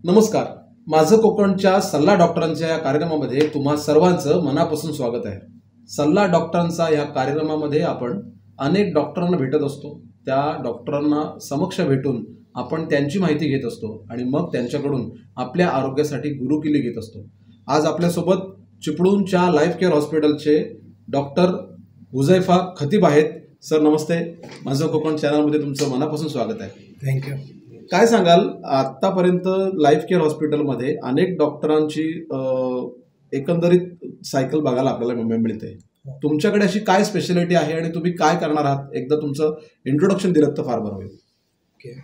नमस्कार. माझं कोकणच्या सल्ला डॉक्टरांच्या या कार्यक्रमामध्ये तुम्हा सर्वांचं मनापासून स्वागत आहे. सल्ला डॉक्टरांचा या कार्यक्रमामध्ये आपण अनेक डॉक्टरांना भेटत असतो. त्या डॉक्टरांना समक्ष भेटून आपण त्यांची माहिती घेत असतो आणि मग त्यांच्याकडून आपल्या आरोग्यासाठी गुरुकिल्ली घेत असतो. आज आपल्यासोबत चिपळूणच्या लाईफ केअर हॉस्पिटलचे डॉक्टर हुझैफा खतीब आहेत. सर नमस्ते. माझं कोकण चॅनलमध्ये तुमचं मनापासून स्वागत आहे. थँक्यू. काय सांगाल, आतापर्यंत लाईफ केअर हॉस्पिटलमध्ये अनेक डॉक्टरांची एकंदरीत सायकल बघायला आपल्याला मिळते. तुमच्याकडे अशी काय स्पेशालिटी आहे आणि तुम्ही काय करणार आहात, एकदा तुमचं इंट्रोडक्शन दिलं तर फार बरं होईल. ओके.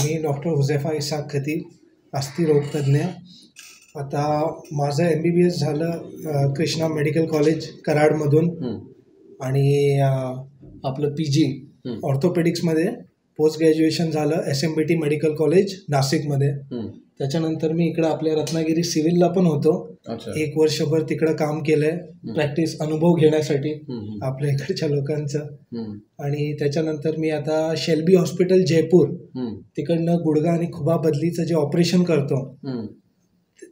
मी डॉक्टर हुझैफा इसाक खतीब, अस्थिरोगतज्ञ. आता माझं MBBS झालं कृष्णा मेडिकल कॉलेज कराडमधून आणि आपलं PG ऑर्थोपेडिक्समध्ये. पोस्ट ग्रॅज्युएशन झालं SMBT मेडिकल कॉलेज नाशिकमध्ये. त्याच्यानंतर मी इकडं आपल्या रत्नागिरी सिव्हिलला पण होतो. 1 वर्षभर तिकडं काम केलंय, प्रॅक्टिस अनुभव घेण्यासाठी आपल्या इकडच्या लोकांचं. आणि त्याच्यानंतर मी आता शेल्बी हॉस्पिटल जयपूर तिकडनं गुडघा आणि खुबा बदलीचं जे ऑपरेशन करतो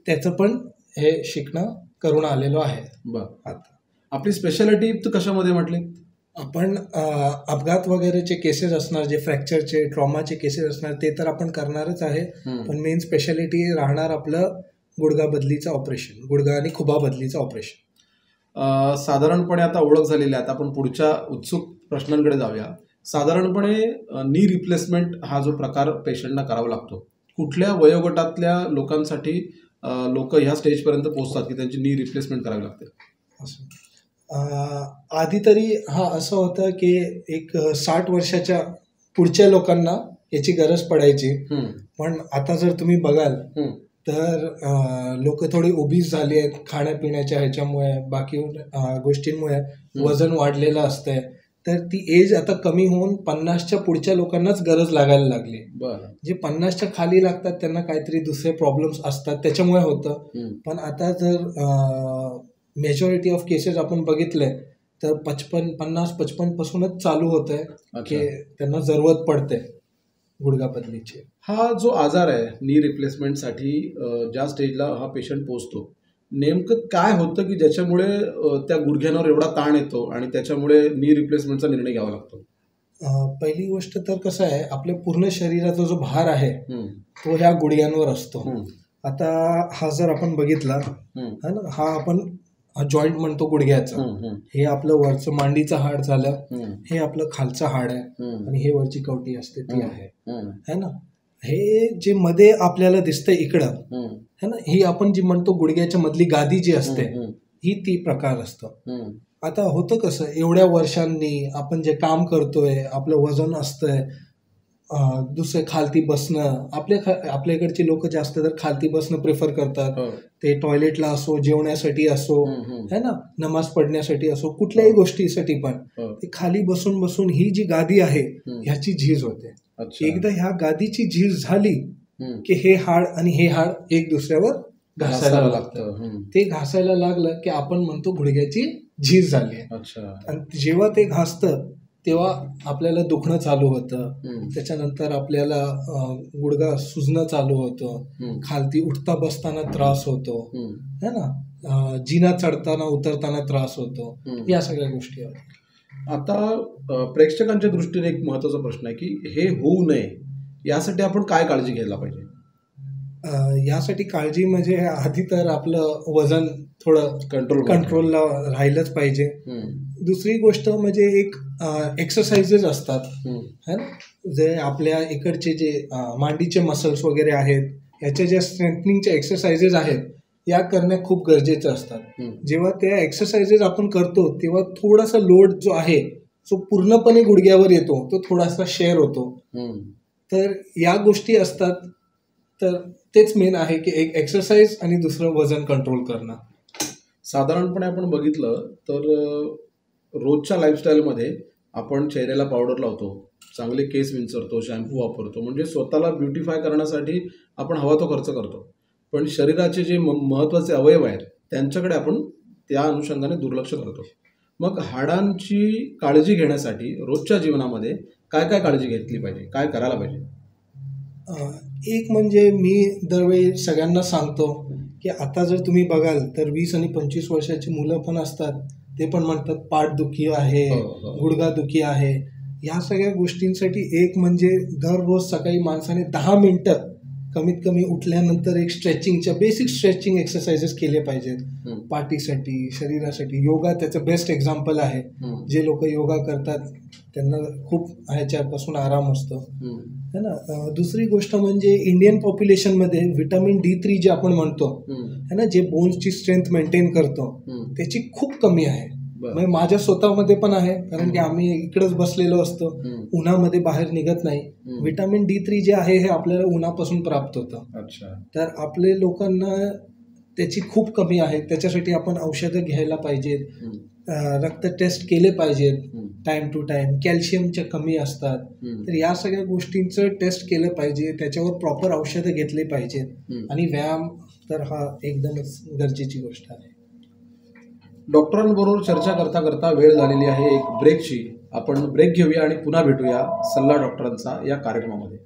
त्याचं पण हे शिकणं करून आलेलो आहे. आता आपली स्पेशालिटी कशामध्ये म्हटली? आपण अपघात वगैरेचे केसेस असणार, जे फ्रॅक्चरचे ट्रॉमाचे केसेस असणार ते तर आपण करणारच आहे. पण मेन स्पेशालिटी राहणार आपलं गुडघा बदलीचं ऑपरेशन, गुडघा आणि खुबा बदलीचं ऑपरेशन. साधारणपणे आता ओळख झालेली आहे, आता आपण पुढच्या उत्सुक प्रश्नांकडे जाऊया. साधारणपणे नी रिप्लेसमेंट हा जो प्रकार पेशंटना करावा लागतो, कुठल्या वयोगटातल्या लोकांसाठी लोक ह्या स्टेजपर्यंत पोहोचतात की त्यांची नी रिप्लेसमेंट करावी लागते? आधी तरी असं होतं की एक 60 वर्षाच्या पुढच्या लोकांना याची गरज पडायची. पण आता जर तुम्ही बघाल तर लोक थोडी ओबीस झाली आहेत खाण्यापिण्याच्या ह्याच्यामुळे, बाकी गोष्टींमुळे वजन वाढलेलं असतंय. तर ती एज आता कमी होऊन 50च्या पुढच्या लोकांनाच गरज लागायला लागली. जे 50च्या खाली लागतात त्यांना काहीतरी दुसरे प्रॉब्लेम्स असतात त्याच्यामुळे होतं. पण आता जर मेजॉरिटी ऑफ केसेस आपण बघितले तर 50-55 पासूनच चालू होत आहे की त्यांना जरूरत पडते गुडघा बदलीची. हा जो आजार आहे नी रिप्लेसमेंटसाठी ज्या स्टेजला हा पेशंट पोहोचतो, नेमकं काय होतं की ज्याच्यामुळे त्या गुडघ्यांवर एवढा ताण येतो आणि त्याच्यामुळे नी रिप्लेसमेंटचा निर्णय घ्यावा लागतो? पहिली गोष्ट तर कसं आहे, आपल्या पूर्ण शरीराचा जो भार आहे तो ह्या गुडघ्यांवर असतो. आता हा जर आपण बघितला है ना, हा आपण जॉईंट म्हणतो गुडघ्याचा. हे आपलं वरचं मांडीचं हाड झालं, हे आपलं खालचं हाड आहे आणि हे वरची कवटी असते ती आहे है ना. हे जे मध्ये आपल्याला दिसतंय इकडं है ना, ही आपण जी म्हणतो गुडघ्याच्या मधली गादी जी असते ही ती प्रकार असतं. आता होतं कसं, एवढ्या वर्षांनी आपण जे काम करतोय, आपलं वजन असतंय, दुसरे खालती बसणं, आपल्या इकडचे लोक जास्त तर खालती बसणं प्रेफर करतात. ते टॉयलेटला असो, जेवण्यासाठी असो है ना, नमाज पडण्यासाठी असो, कुठल्याही गोष्टीसाठी पण ते खाली बसून बसून ही जी गादी आहे ह्याची झीज होते. एकदा ह्या गादीची झीज झाली की हे हाड आणि हे हाड एक दुसऱ्यावर घासायला लागतं. ते घासायला लागलं की आपण म्हणतो गुडघ्याची झीज झाली. आणि जेव्हा ते घासतं तेव्हा आपल्याला दुखणं चालू होतं. त्याच्यानंतर आपल्याला गुडघा सुजणं चालू होतं, खालती उठता बसताना त्रास होतो है ना, जिना चढताना उतरताना त्रास होतो, या सगळ्या गोष्टी आहेत. आता प्रेक्षकांच्या दृष्टीने एक महत्त्वाचा प्रश्न आहे की हे होऊ नये यासाठी आपण काय काळजी घ्यायला पाहिजे? यासाठी काळजी म्हणजे आधी तर आपलं वजन थोडं कंट्रोलला राहिलंच पाहिजे. दुसरी गोष्ट म्हणजे एक एक्सरसाइजेस असतात है ना, जे आपल्या इकडचे जे मांडीचे मसल्स वगैरे आहेत ह्याच्या ज्या स्ट्रेंथनिंगच्या एक्सरसाइजेस आहेत या करणं खूप गरजेचं असतात. जेव्हा त्या एक्सरसाइजेस आपण करतो तेव्हा थोडासा लोड जो आहे तो पूर्णपणे गुडघ्यावर येतो, तो थोडासा शेअर होतो. तर या गोष्टी असतात. तर तेच मेन आहे की एक एक्सरसाइज आणि दुसरं वजन कंट्रोल करणं. साधारणपणे आपण बघितलं तर रोजच्या लाईफस्टाईलमध्ये आपण चेहऱ्याला पावडर लावतो, चांगले केस विंचरतो, शॅम्पू वापरतो, म्हणजे स्वतःला ब्युटिफाय करण्यासाठी आपण हवा तो खर्च करतो. पण शरीराचे जे महत्त्वाचे अवयव आहेत त्यांच्याकडे आपण त्या अनुषंगाने दुर्लक्ष करतो. मग हाडांची काळजी घेण्यासाठी रोजच्या जीवनामध्ये काय काय काळजी घेतली पाहिजे, काय करायला पाहिजे? एक म्हणजे मी दरवेळी सगळ्यांना सांगतो की आता जर तुम्ही बघाल तर 20 आणि 25 वर्षाची मुलं पण असतात, ते पण म्हणतात पाठदुखी आहे, गुडघादुखी आहे. ह्या सगळ्या गोष्टींसाठी एक म्हणजे दररोज सकाळी माणसाने 10 मिनिटं कमीत कमी उठल्यानंतर एक स्ट्रेचिंगच्या बेसिक स्ट्रेचिंग एक्सरसाइजेस केले पाहिजेत पाठीसाठी, शरीरासाठी. योगा त्याचं बेस्ट एक्झाम्पल आहे. जे लोक योगा करतात त्यांना खूप ह्याच्यापासून आराम असतो, है ना. दुसरी गोष्ट म्हणजे इंडियन पॉप्युलेशनमध्ये व्हिटॅमिन D3 जे आपण म्हणतो है ना, जे बोन्सची स्ट्रेंथ मेंटेन करतो, त्याची खूप कमी आहे. म्हणजे माझ्या स्वतःमध्ये पण आहे, कारण की आम्ही इकडेच बसलेलो असतो, उन्हामध्ये बाहेर निघत नाही. व्हिटॅमिन D3 जे आहे हे आपल्याला उन्हापासून प्राप्त होतं. तर आपले लोकांना त्याची खूप कमी आहे. त्याच्यासाठी आपण औषधं घ्यायला पाहिजेत, रक्त टेस्ट केले पाहिजेत टाइम टू टाइम. कॅल्शियमच्या कमी असतात, तर या सगळ्या गोष्टींचं टेस्ट केलं पाहिजे. त्याच्यावर प्रॉपर औषधं घेतली पाहिजेत. आणि व्यायाम तर हा एकदमच गरजेची गोष्ट आहे. डॉक्टरांबरोबर चर्चा करता करता वेळ झालेली आहे एक ब्रेकची. आपण ब्रेक घेऊया आणि पुन्हा भेटूया सल्ला डॉक्टरांचा या कार्यक्रमामध्ये.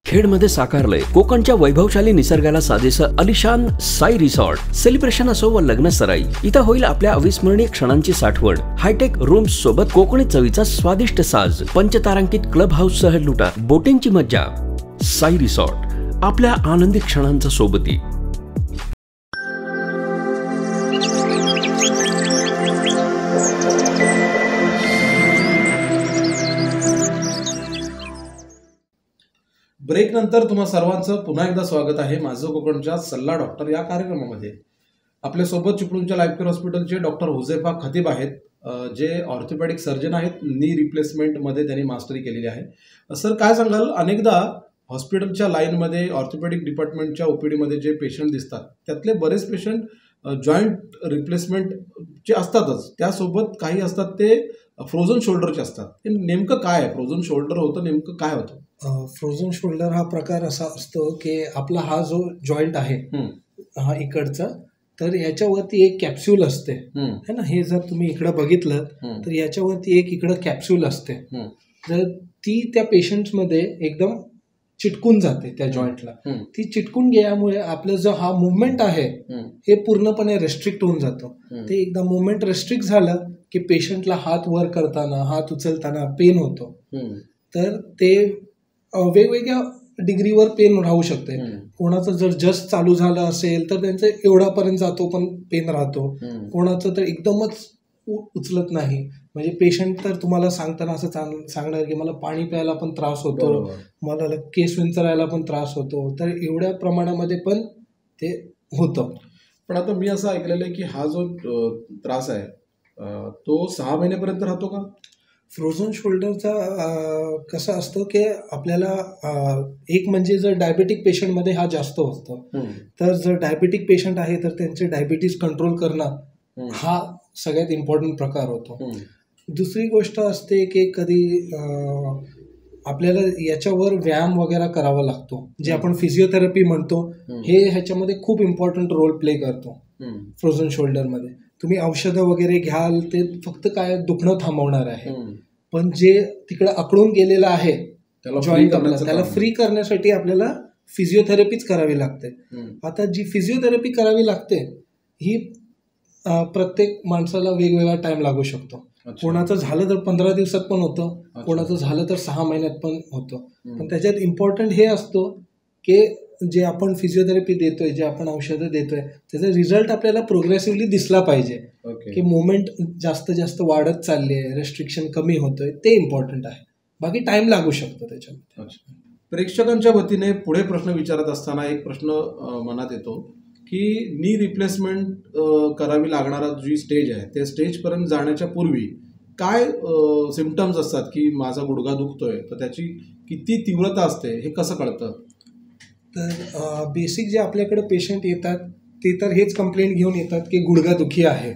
खेडमध्ये साकारलंय कोकणच्या वैभवशाली निसर्गाला साजेसं अलिशान साई रिसॉर्ट. सेलिब्रेशन असो व लग्न सराई, इथं होईल आपल्या अविस्मरणीय क्षणांची साठवण. हायटेक रूम्स सोबत कोकणी चवीचा स्वादिष्ट साज, पंचतारांकित क्लब हाऊस सह लुटा बोटिंगची मज्जा. साई रिसॉर्ट, आपल्या आनंदी क्षणांचा सोबती. ब्रेक नंतर तुम्हा सर्वांचं पुन्हा एकदा स्वागत आहे माझं कोकणच्या सल्ला डॉक्टर या कार्यक्रमामध्ये. आपल्यासोबत चिपळूणच्या लाईफ केअर हॉस्पिटलचे डॉक्टर हुझैफा खतीब आहेत, जे ऑर्थोपेडिक सर्जन आहेत. नी रिप्लेसमेंटमध्ये त्यांनी मास्टरी केलेली आहे. सर, काय सांगाल, अनेकदा हॉस्पिटलच्या लाईनमध्ये ऑर्थोपेडिक डिपार्टमेंटच्या ओपीडीमध्ये जे पेशंट दिसतात त्यातले बरेच पेशंट जॉईंट रिप्लेसमेंटचे असतातच, त्यासोबत काही असतात ते फ्रोझन शोल्डरचे असतात. हे नेमकं काय आहे? फ्रोझन शोल्डर होतं, नेमकं काय होतं? फ्रोझन शोल्डर हा प्रकार असा असतो की आपला हा जो जॉईंट आहे हा इकडचा, तर याच्यावरती एक कॅप्सूल असते है ना. हे जर तुम्ही इकडं बघितलं तर याच्यावरती एक इकडं कॅप्सूल असते. तर ती त्या पेशंट्समध्ये एकदम चिटकून जाते त्या जॉईंटला. ती चिटकून गेल्यामुळे आपलं जो हा मुवमेंट आहे हे पूर्णपणे रेस्ट्रिक्ट होऊन जातो. ते एकदा मुवमेंट रेस्ट्रिक्ट झालं की पेशंटला हात वर करताना, हात उचलताना पेन होतो. तर ते वेगवेगळ्या डिग्रीवर पेन राहू शकते. कोणाचं जर जस्ट चालू झालं असेल तर त्यांचं एवढापर्यंत जातो पण पेन राहतो. कोणाचं तर एकदमच उचलत नाही. म्हणजे पेशंट तर तुम्हाला सांगताना असं सांगणार की मला पाणी प्यायला पण त्रास होतो, मला केस विंचरायला पण त्रास होतो. तर एवढ्या प्रमाणामध्ये पण ते होतं. पण आता मी असं ऐकलेलं आहे की हा जो त्रास आहे तो 6 महिन्यापर्यंत राहतो का? फ्रोझन शोल्डरचा कसं असतं की आपल्याला एक म्हणजे जर डायबेटिक पेशंटमध्ये हा जास्त होतं. तर जर डायबेटिक पेशंट आहे तर त्यांचे डायबिटीज कंट्रोल करणं हा सगळ्यात इम्पॉर्टंट प्रकार होतो. दुसरी गोष्ट असते की कधी आपल्याला याच्यावर व्यायाम वगैरे करावा लागतो, जे आपण फिजिओथेरपी म्हणतो. हे ह्याच्यामध्ये खूप इम्पॉर्टंट रोल प्ले करतो. फ्रोझन शोल्डरमध्ये तुम्ही औषधं वगैरे घ्याल ते फक्त काय दुखणं थांबवणार आहे, पण जे तिकडे अकडून गेलेलं आहे जॉईंट त्याला फ्री करण्यासाठी आपल्याला फिजिओथेरपीच करावी लागते. आता जी फिजिओथेरपी करावी लागते ही प्रत्येक माणसाला वेगवेगळा टाइम लागू शकतो. कोणाचं झालं तर 15 दिवसात पण होतं, कोणाचं झालं तर 6 महिन्यात पण होतं. पण त्याच्यात इम्पॉर्टंट हे असतो की जे आपण फिजिओथेरपी देतोय, जे आपण औषधं देतोय, त्याचा रिझल्ट आपल्याला प्रोग्रेसिव्हली दिसला पाहिजे. की मुवमेंट जास्त जास्त वाढत चालली आहे, रेस्ट्रिक्शन कमी होतोय, ते इम्पॉर्टंट आहे. बाकी टाइम लागू शकतो त्याच्यामध्ये. प्रेक्षकांच्या वतीने पुढे प्रश्न विचारत असताना एक प्रश्न मनात येतो की नी रिप्लेसमेंट करावी लागणारा जी स्टेज आहे त्या स्टेजपर्यंत जाण्याच्या पूर्वी काय सिम्पटम्स असतात की माझा गुडघा दुखतोय, तर त्याची किती तीव्रता असते हे कसं कळतं? तर बेसिक जे आपल्याकडे पेशंट येतात ते तर हेच कंप्लेंट घेऊन येतात की गुडघादुखी आहे.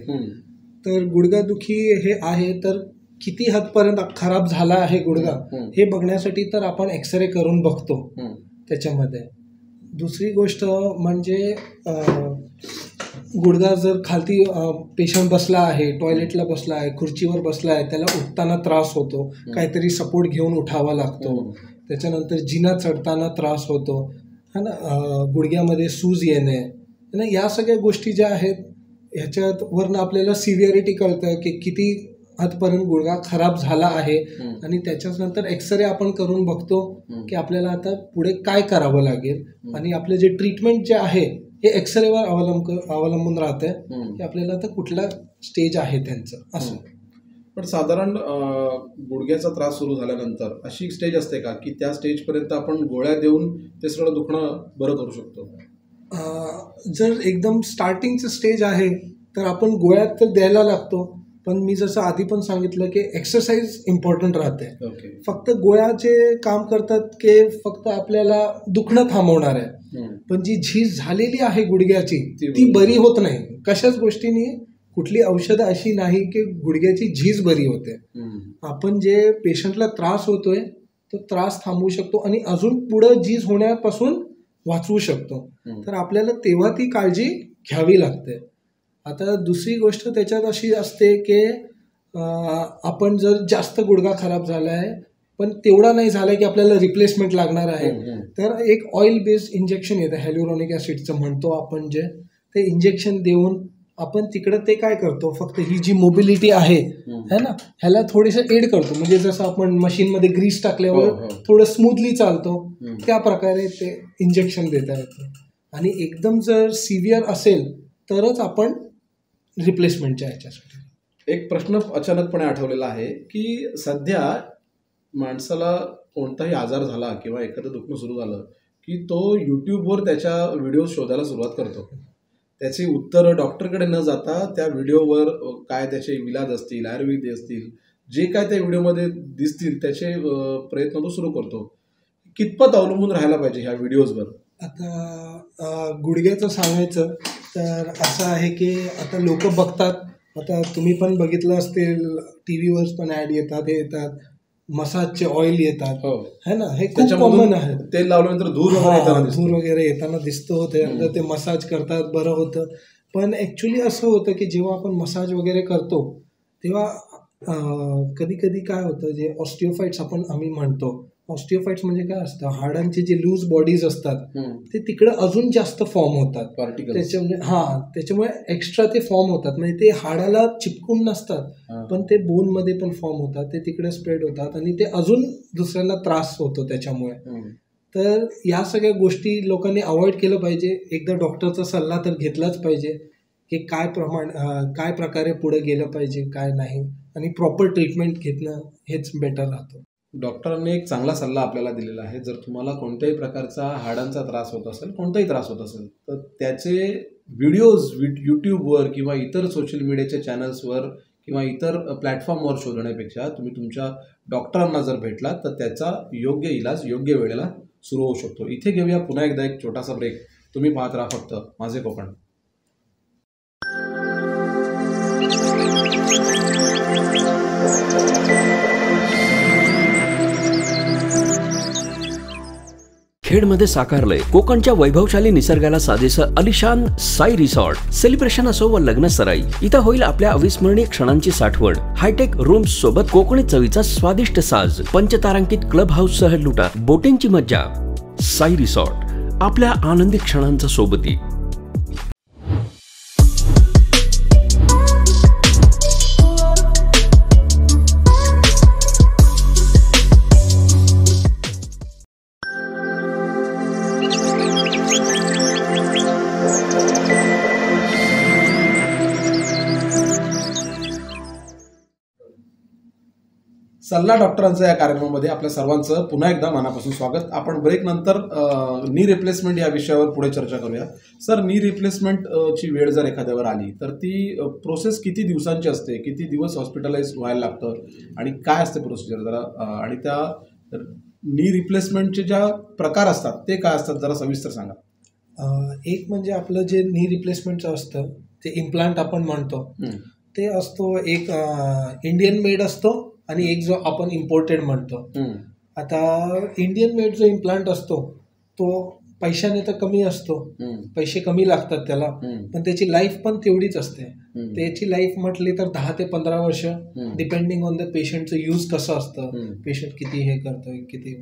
तर गुडघादुखी हे आहे तर किती हदपर्यंत खराब झाला आहे गुडघा हे बघण्यासाठी तर आपण एक्सरे करून बघतो त्याच्यामध्ये. दुसरी गोष्ट म्हणजे गुडघा जर खालती पेशंट बसला आहे, टॉयलेटला बसला आहे, खुर्चीवर बसला आहे, त्याला उठताना त्रास होतो, काहीतरी सपोर्ट घेऊन उठावा लागतो, त्याच्यानंतर जिना चढताना त्रास होतो है ना, गुडघ्यामध्ये सूज येणे ना, या सगळ्या गोष्टी ज्या आहेत ह्याच्यात वरनं आपल्याला सिव्हिअरिटी कळतं की किती आजपर्यंत गुडघा खराब झाला आहे आणि त्याच्याच नंतर एक्सरे आपण करून बघतो की आपल्याला आता पुढे काय करावं लागेल आणि आपले जे ट्रीटमेंट जे आहे हे एक्सरेवर अवलंबून राहते की आपल्याला आता कुठला स्टेज आहे त्यांचं असं. पण साधारण गुडघ्याचा त्रास सुरू झाल्यानंतर अशी स्टेज असते का की त्या स्टेजपर्यंत आपण गोळ्या देऊन ते सगळं दुखणं बरं करू शकतो? जर एकदम स्टार्टिंगचं स्टेज आहे तर आपण गोळ्या तर द्यायला लागतो, पण मी जसं आधी पण सांगितलं की एक्सरसाइज इम्पॉर्टंट राहते. फक्त गोळ्या जे काम करतात की फक्त आपल्याला दुखणं थांबवणार आहे, पण जी झीज झालेली आहे गुडघ्याची ती बरी होत नाही. कशाच गोष्टीने कुठली औषधं अशी नाही की गुडघ्याची झीज बरी होते. आपण जे पेशंटला त्रास होतोय तो त्रास थांबवू शकतो आणि अजून पुढं झीज होण्यापासून वाचवू शकतो. तर आपल्याला तेव्हा ती काळजी घ्यावी लागते. आता दुसरी गोष्ट त्याच्यात अशी असते की आपण जर जास्त गुडघा खराब झाला आहे पण तेवढा नाही झाला की आपल्याला रिप्लेसमेंट लागणार आहे, तर एक ऑइल बेस्ड इंजेक्शन येतं, हॅल्युरॉनिक ॲसिडचं म्हणतो आपण, जे ते इंजेक्शन देऊन आपण तिकडं ते काय करतो, फक्त ही जी मोबिलिटी आहे है ना ह्याला थोडंसं एड करतो. म्हणजे जसं आपण मशीनमध्ये ग्रीस टाकल्यावर थोडं स्मूथली चालतो त्या प्रकारे ते इंजेक्शन देता येतं. आणि एकदम जर सिव्हिअर असेल तरच आपण रिप्लेसमेंटच्या ह्याच्यासाठी. एक प्रश्न अचानकपणे आठवलेला आहे की सध्या माणसाला कोणताही आजार झाला किंवा एखादं दुखणं सुरू झालं की तो यूट्यूबवर त्याच्या व्हिडिओ शोधायला सुरुवात करतो. त्याची उत्तरं डॉक्टरकडे न जाता त्या व्हिडिओवर काय त्याचे इलाज असतील, आयुर्वेद असतील, जे काय त्या व्हिडिओमध्ये दिसतील त्याचे प्रयत्न तो सुरू करतो. कितपत अवलंबून राहायला पाहिजे ह्या व्हिडिओजवर? आता गुडघ्याचं सांगायचं तर असं आहे की आता लोक बघतात, आता तुम्ही पण बघितलं असतील टी व्हीवर पण ॲड येतात, हे येतात, मसाजचे ऑइल येतात है ना, हे खूप कॉमन आहे. तेल लावल्यानंतर धूर वगैरे येताना दिसतो, त्यानंतर ते मसाज करतात, बरं होतं. पण ॲक्च्युली असं होतं की जेव्हा आपण मसाज वगैरे करतो तेव्हा कधी कधी काय होतं, जे ऑस्टिओफाइट्स आम्ही म्हणतो, ऑस्टिओफाइट्स म्हणजे काय असतं, हाडांचे जे लूज बॉडीज असतात ते तिकडे अजून जास्त फॉर्म होतात. त्याच्यामुळे एक्स्ट्रा ते फॉर्म होतात, म्हणजे ते हाडाला चिपकून नसतात पण ते बोनमध्ये पण फॉर्म होतात, ते तिकडे स्प्रेड होतात आणि ते अजून दुसऱ्यांना त्रास होतो त्याच्यामुळे. तर या सगळ्या गोष्टी लोकांनी अवॉइड केलं पाहिजे. एकदा डॉक्टरचा सल्ला तर घेतलाच पाहिजे की काय प्रकारे पुढे गेलं पाहिजे, काय नाही, आणि प्रॉपर ट्रीटमेंट घेतलं हेच बेटर राहतं. डॉक्टरांनी एक चांगला सल्ला आपल्याला दिलेला आहे. जर तुम्हाला कोणत्याही प्रकारचा हाडांचा त्रास होत असेल, कोणताही त्रास होत असेल, तर त्याचे व्हिडिओज यूट्यूबवर किंवा इतर सोशल मीडियाच्या चॅनल्सवर किंवा इतर प्लॅटफॉर्मवर शोधण्यापेक्षा तुम्ही तुमच्या डॉक्टरांना जर भेटला तर त्याचा योग्य इलाज योग्य वेळेला सुरू होऊ शकतो. इथे घेऊया पुन्हा एकदा एक छोटासा ब्रेक. तुम्ही पाहत राहा फक्त माझे कोकण. खेडमध्ये साकारलंय कोकणच्या वैभवशाली निसर्गाला साजेसं अलिशान साई रिसॉर्ट. सेलिब्रेशन असो व लग्न सराई, इथं होईल आपल्या अविस्मरणीय क्षणांची साठवण. हायटेक रूम्स सोबत कोकणी चवीचा स्वादिष्ट साज, पंचतारांकित क्लब हाऊस सह लुटा बोटिंगची मज्जा. साई रिसॉर्ट, आपल्या आनंदी क्षणांचा सोबती. सल्ला डॉक्टरांचं या कार्यक्रमामध्ये आपल्या सर्वांचं पुन्हा एकदा मनापासून स्वागत. आपण ब्रेक नंतर नी रिप्लेसमेंट या विषयावर पुढे चर्चा करूया. सर, नी रिप्लेसमेंट ची वेळ जर एखाद्यावर आली तर ती प्रोसेस किती दिवसांची असते, किती दिवस हॉस्पिटलाइज व्हायला लागतं आणि काय असते प्रोसिजर जरा, आणि त्या नी रिप्लेसमेंटचे ज्या प्रकार असतात ते काय असतात जरा सविस्तर सांगा. एक म्हणजे आपलं जे नी रिप्लेसमेंटचं असतं ते इम्प्लांट आपण म्हणतो, ते असतो एक इंडियन मेड असतो आणि एक जो आपण इम्पोर्टेड म्हणतो. आता इंडियन मेड जो इम्प्लांट असतो तो पैशाने तर कमी असतो, पैसे कमी लागतात त्याला, पण त्याची लाईफ पण तेवढीच असते. त्याची लाईफ म्हटली तर 10 ते 15 वर्ष, डिपेंडिंग ऑन द पेशंटचं यूज कसं असतं, पेशंट किती हे करतोय, किती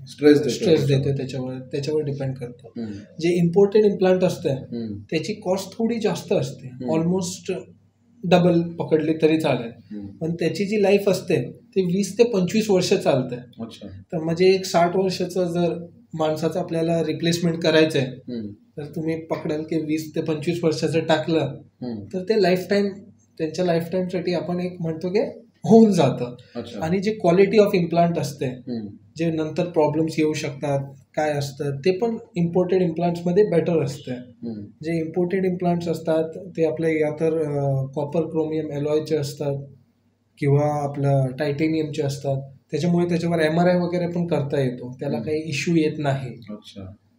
स्ट्रेस देतोय, त्याच्यावर डिपेंड करतं. जे इम्पोर्टेड इम्प्लांट असते त्याची कॉस्ट थोडी जास्त असते, ऑलमोस्ट डबल पकडली तरी चालेल, पण त्याची जी लाईफ असते ते 20 ते 25 वर्ष चालते. तर म्हणजे एक 60 वर्षाचं जर माणसाचं आपल्याला रिप्लेसमेंट करायचं आहे तर तुम्ही पकडाल की 20 ते 25 वर्षाचं टाकलं तर ते लाईफ टाईम, त्यांच्या लाईफ टाईमसाठी आपण एक म्हणतो की होऊन जातं. आणि जे क्वालिटी ऑफ इम्प्लांट असते, जे नंतर प्रॉब्लेम्स येऊ शकतात काय असतं, ते पण इम्पोर्टेड इम्प्लांट्समध्ये बेटर असते. जे इम्पोर्टेड इम्प्लांट्स असतात ते आपले या तर कॉपर क्रोमियम एलॉयचे असतात किंवा आपलं टायटेनियमचे असतात, त्याच्यामुळे त्याच्यावर MRI वगैरे पण करता येतो, त्याला काही इश्यू येत नाही.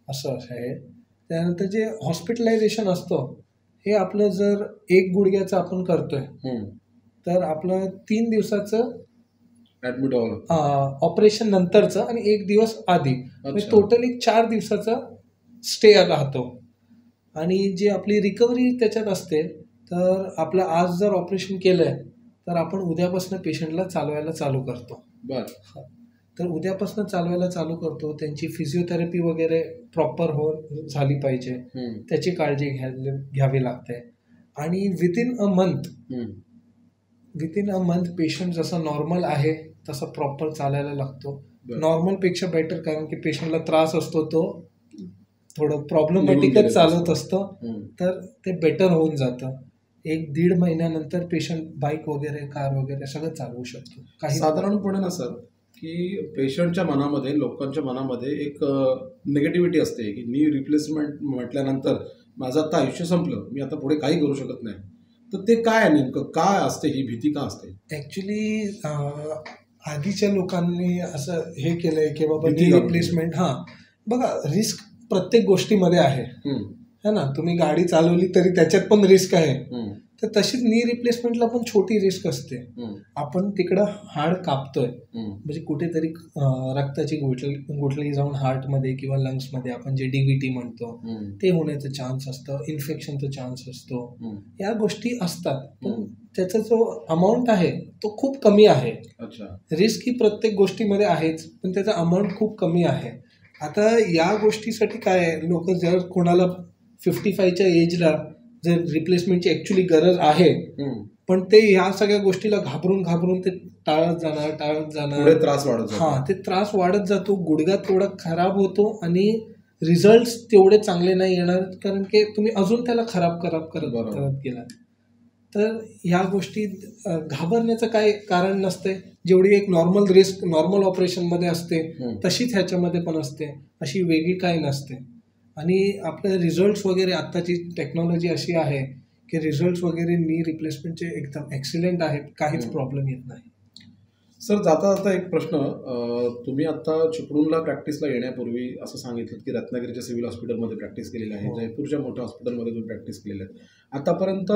असं आहे. त्यानंतर जे हॉस्पिटलायझेशन असतं हे आपलं जर एक गुडघ्याचं आपण करतोय तर आपलं 3 दिवसाचं ऍडमिट ऑपरेशन नंतरचं आणि 1 दिवस आधी, म्हणजे टोटली 4 दिवसाचा स्टे राहतो. आणि जी आपली रिकव्हरी त्याच्यात असते, तर आपलं आज जर ऑपरेशन केलंय तर आपण उद्यापासून पेशंटला चालवायला चालू करतो. तर उद्यापासून चालवायला चालू करतो. त्यांची फिजिओथेरपी वगैरे प्रॉपर झाली पाहिजे, त्याची काळजी घ्यावी लागते. आणि विदिन अ मंथ पेशंट जसं नॉर्मल आहे तसं प्रॉपर चालायला लागतो. नॉर्मलपेक्षा बेटर, कारण की पेशंटला त्रास असतो, तो थोडं प्रॉब्लेमॅटिकच चालत असतं, तर ते बेटर होऊन जातं. 1-1.5 महिन्यानंतर पेशंट बाईक वगैरे, कार वगैरे सगळं चालवू शकतो. काही साधारणपणे ना सर, की पेशंटच्या मनामध्ये, लोकांच्या मनामध्ये एक निगेटिव्हिटी असते की नी रिप्लेसमेंट म्हटल्यानंतर माझं आता आयुष्य संपलं, मी आता पुढे काही करू शकत नाही. तर ते काय आहे नेमकं, काय असते ही भीती, का असते? ॲक्च्युली आधीच्या लोकांनी असं हे केलंय की बाबा नी रिप्लेसमेंट, बघा रिस्क प्रत्येक गोष्टीमध्ये आहे ना. तुम्ही गाडी चालवली तरी त्याच्यात पण रिस्क आहे, तर तशीच नी रिप्लेसमेंटला पण छोटी रिस्क असते. आपण तिकडं हाड कापतोय, म्हणजे कुठेतरी रक्ताची गुठळी जाऊन हार्टमध्ये किंवा लंग्समध्ये, आपण जे DVT म्हणतो, ते होण्याचं चान्स असतं, इन्फेक्शनचं चान्स असतो, या गोष्टी असतात. पण त्याचा जो अमाऊंट आहे तो खूप कमी आहे. रिस्क ही प्रत्येक गोष्टीमध्ये आहेच, पण त्याचा अमाऊंट खूप कमी आहे. आता या गोष्टीसाठी काय आहे, लोक जर कोणाला 55च्या एजला जर रिप्लेसमेंटची ॲक्च्युली गरज आहे, पण ते ह्या सगळ्या गोष्टीला घाबरून ते टाळत जाणार, ते त्रास वाढत जातो, गुडघा थोडा खराब होतो आणि रिझल्ट तेवढे चांगले नाही येणार, कारण की तुम्ही अजून त्याला खराब करत गेला. तर ह्या गोष्टी घाबरण्याचं काय कारण नसते. जेवढी एक नॉर्मल रिस्क नॉर्मल ऑपरेशनमध्ये असते तशीच ह्याच्यामध्ये पण असते, अशी वेगळी काही नसते. आणि आपले रिझल्ट्स वगैरे, आत्ताची टेक्नॉलॉजी अशी आहे की रिझल्ट्स वगैरे नी रिप्लेसमेंटचे एकदम एक्सिलेंट आहेत, काहीच प्रॉब्लेम येत नाही. सर, जाता एक प्रश्न, तुम्ही आता चिपळूणला प्रॅक्टिसला येण्यापूर्वी असं सांगितलं की रत्नागिरीच्या सिव्हिल हॉस्पिटलमध्ये प्रॅक्टिस केलेली आहे, जयपूरच्या मोठ्या हॉस्पिटलमध्ये तुम्ही प्रॅक्टिस केलेली आहे. आतापर्यंत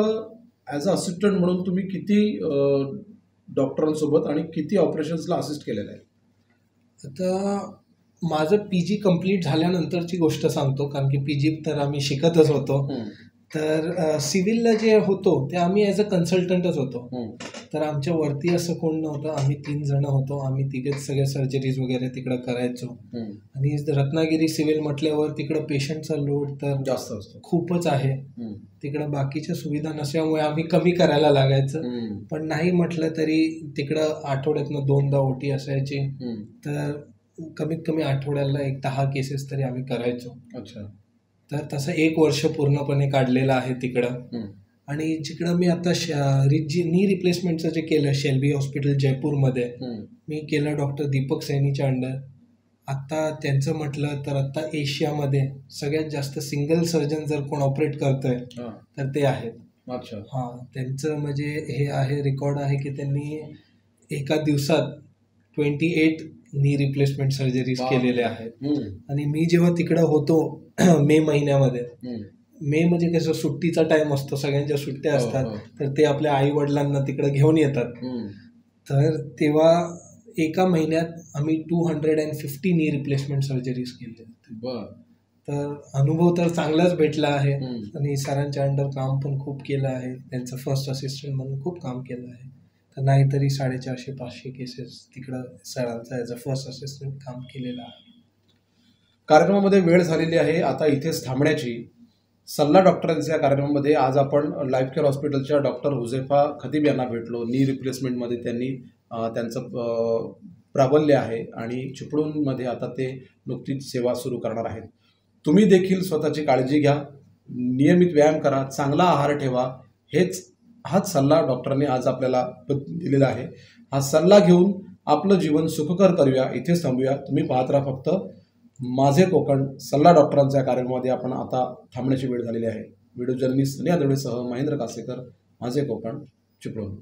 ॲज अ असिस्टंट म्हणून तुम्ही किती डॉक्टरांसोबत आणि किती ऑपरेशन्सला असिस्ट केलेलं आहे? आता माझं PG कंप्लीट झाल्यानंतरची गोष्ट सांगतो, कारण की PG तर आम्ही शिकतच होतो. तर सिव्हिलला जे होतो ते आम्ही ॲज अ कन्सल्टंटच होतो. तर आमच्या वरती असं कोण नव्हतं, आम्ही 3 जण होतो. आम्ही तिघेच सगळे सर्जरीज वगैरे तिकडं करायचो. आणि रत्नागिरी सिव्हिल म्हटल्यावर तिकडं पेशंटचा लोड तर जास्त असतो, खूपच आहे. तिकडं बाकीच्या सुविधा नसल्यामुळे आम्ही कमी करायला लागायचं, पण नाही म्हटलं तरी तिकडं आठवड्यातनं 2दा OT असायची, तर कमीत कमी आठवड्याला 10 केसेस तरी आम्ही करायचो. तर तसं 1 वर्ष पूर्णपणे काढलेलं आहे तिकडं. आणि जिकडं मी आता नी रिप्लेसमेंटचं जे केलं शेल्बी हॉस्पिटल जयपूरमध्ये, मी केलं डॉक्टर दीपक सैनीच्या अंडर. आत्ता त्यांचं म्हटलं तर आत्ता एशियामध्ये सगळ्यात जास्त सिंगल सर्जन जर कोण ऑपरेट करतोय तर ते आहेत. त्यांचं म्हणजे हे आहे, रेकॉर्ड आहे की त्यांनी एका दिवसात 28 नी रिप्लेसमेंट सर्जरीज केलेले आहेत. आणि मी जेव्हा तिकडं होतो मे महिन्यामध्ये, मे म्हणजे कसं सुट्टीचा टाइम असतो, सगळ्यांच्या सुट्ट्या असतात, तर ते आपल्या आई वडिलांना तिकडं घेऊन येतात. तर तेव्हा एका महिन्यात आम्ही 250 नी रिप्लेसमेंट सर्जरीज केले. बर. तर अनुभव तर चांगलाच भेटला आहे आणि सरांच्या अंडर काम पण खूप केलं आहे. त्यांचं फर्स्ट असिस्टंट म्हणून खूप काम केलं आहे. तर नाहीतरी 450-500 केसेस तिकडं सरांचा ॲज अ फर्स्ट असिस्टंट काम केलेलं आहे. कार्यक्रमामध्ये वेळ झालेली आहे आता इथेच थांबण्याची. सल्ला डॉक्टरांच्या कार्यक्रमामध्ये आज आपण लाईफ केअर हॉस्पिटलच्या डॉक्टर हुझैफा खतीब यांना भेटलो. नी रिप्लेसमेंटमध्ये त्यांनी त्यांचं प्राबल्य आहे आणि चिपळूणमध्ये आता ते नुकतीच सेवा सुरू करणार आहेत. तुम्ही देखील स्वतःची काळजी घ्या, नियमित व्यायाम करा, चांगला आहार ठेवा. हाच सल्ला डॉक्टरांनी आज आपल्याला दिलेला आहे. हा सल्ला घेऊन आपलं जीवन सुखकर करूया. इथेच थांबूया. तुम्ही पाहत राहा फक्त माझे कोकण. सल्ला डॉक्टरांच्या कार्यक्रमामध्ये आपण आता थांबण्याची वेळ झालेली आहे. व्हिडिओ जर्नलिस्ट स्नेहा दळवेसह महेंद्र कासेकर, माझे कोकण, चिपळूण.